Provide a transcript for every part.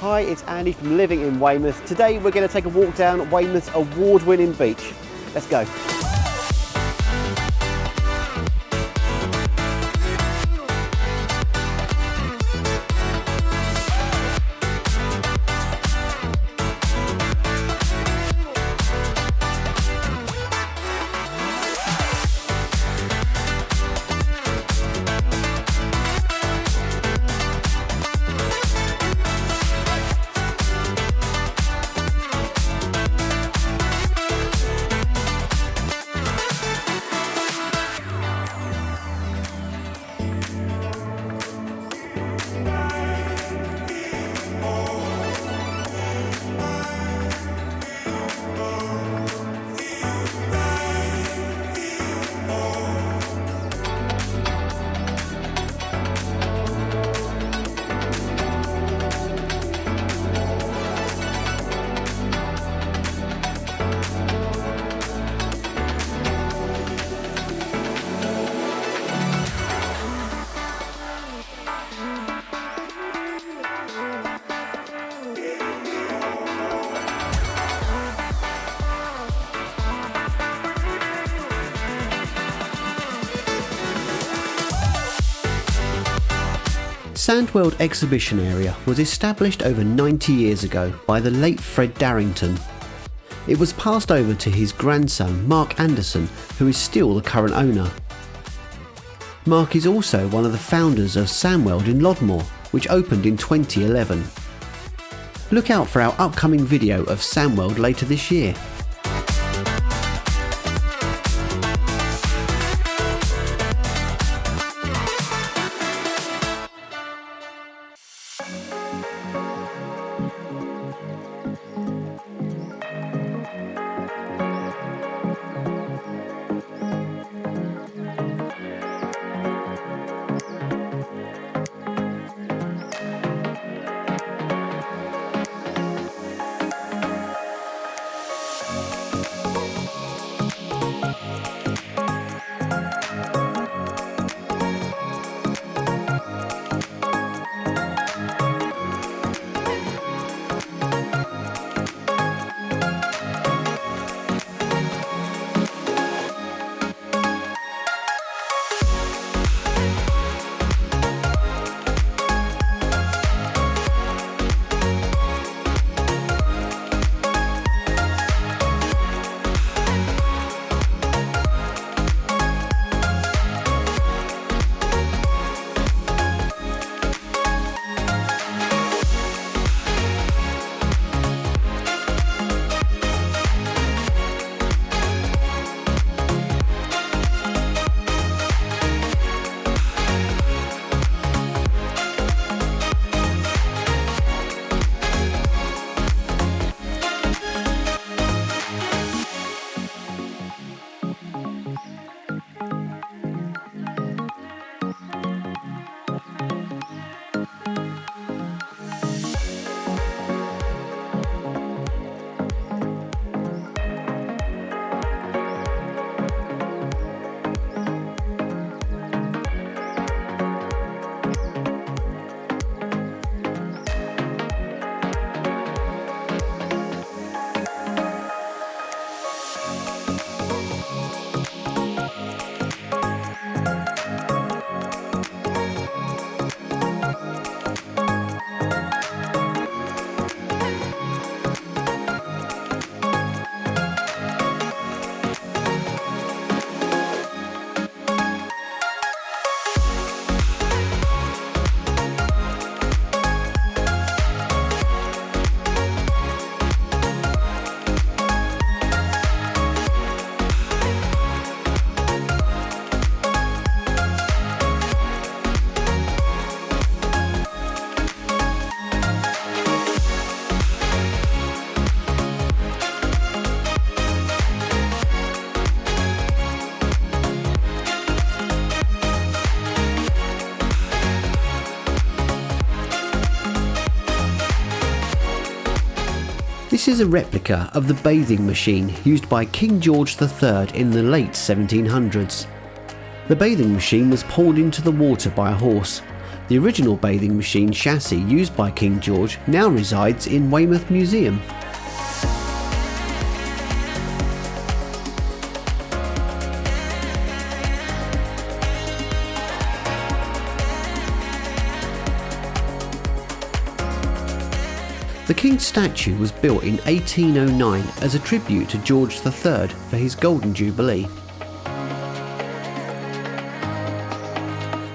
Hi, it's Andy from Living in Weymouth. Today we're going to take a walk down Weymouth's award-winning beach. Let's go. Sandworld Exhibition Area was established over 90 years ago by the late Fred Darrington. It was passed over to his grandson Mark Anderson, who is still the current owner. Mark is also one of the founders of Sandworld in Lodmore, which opened in 2011. Look out for our upcoming video of Sandworld later this year. This is a replica of the bathing machine used by King George III in the late 1700s. The bathing machine was pulled into the water by a horse, The original bathing machine chassis used by King George now resides in Weymouth Museum. The King's statue was built in 1809 as a tribute to George III for his Golden Jubilee.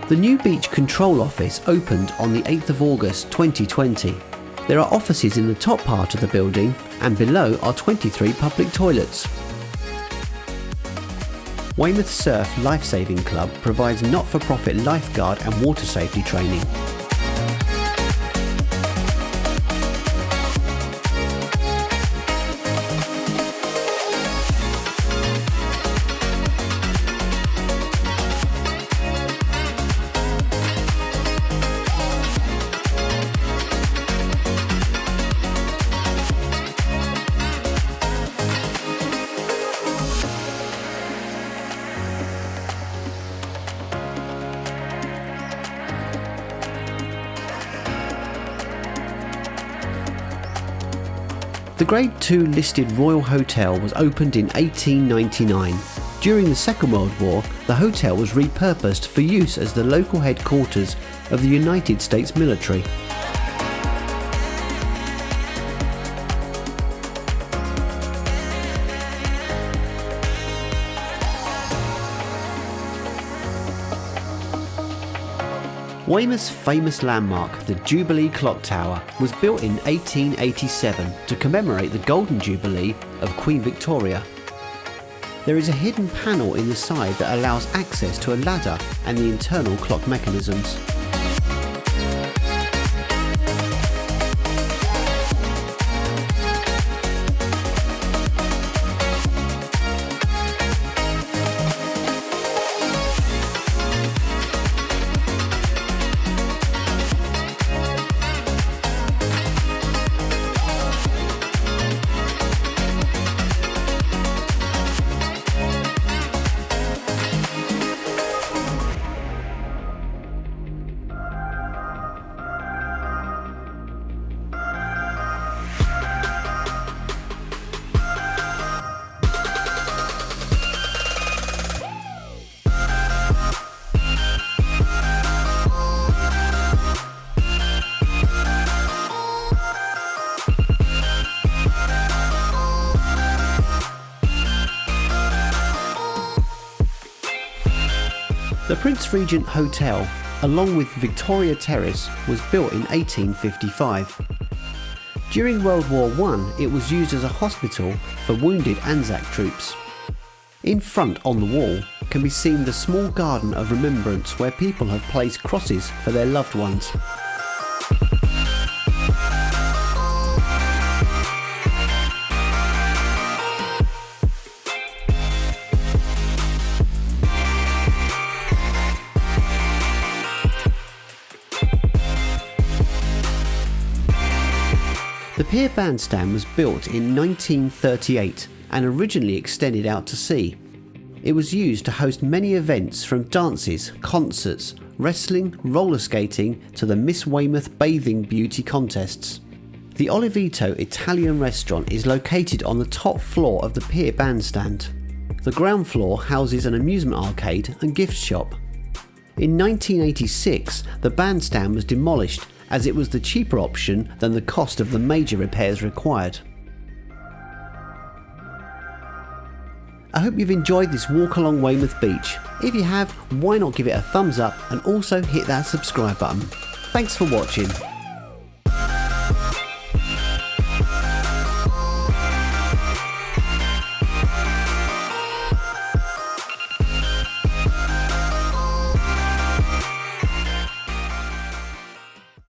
The new beach control office opened on the 8th of August 2020. There are offices in the top part of the building, and below are 23 public toilets. Weymouth Surf Lifesaving Club provides not-for-profit lifeguard and water safety training. The Grade 2 listed Royal Hotel was opened in 1899. During the Second World War, the hotel was repurposed for use as the local headquarters of the United States military. Weymouth's famous landmark, the Jubilee Clock Tower, was built in 1887 to commemorate the Golden Jubilee of Queen Victoria. There is a hidden panel in the side that allows access to a ladder and the internal clock mechanisms. The Prince Regent Hotel, along with Victoria Terrace, was built in 1855. During World War I, it was used as a hospital for wounded Anzac troops. In front on the wall can be seen the small garden of remembrance where people have placed crosses for their loved ones. The pier Bandstand was built in 1938 and originally extended out to sea. It was used to host many events from dances, concerts, wrestling, roller skating to the Miss Weymouth bathing beauty contests. The Olivito Italian restaurant is located on the top floor of the pier Bandstand. The ground floor houses an amusement arcade and gift shop. In 1986, the bandstand was demolished as it was the cheaper option than the cost of the major repairs required. I hope you've enjoyed this walk along Weymouth Beach. If you have, why not give it a thumbs up and also hit that subscribe button. Thanks for watching.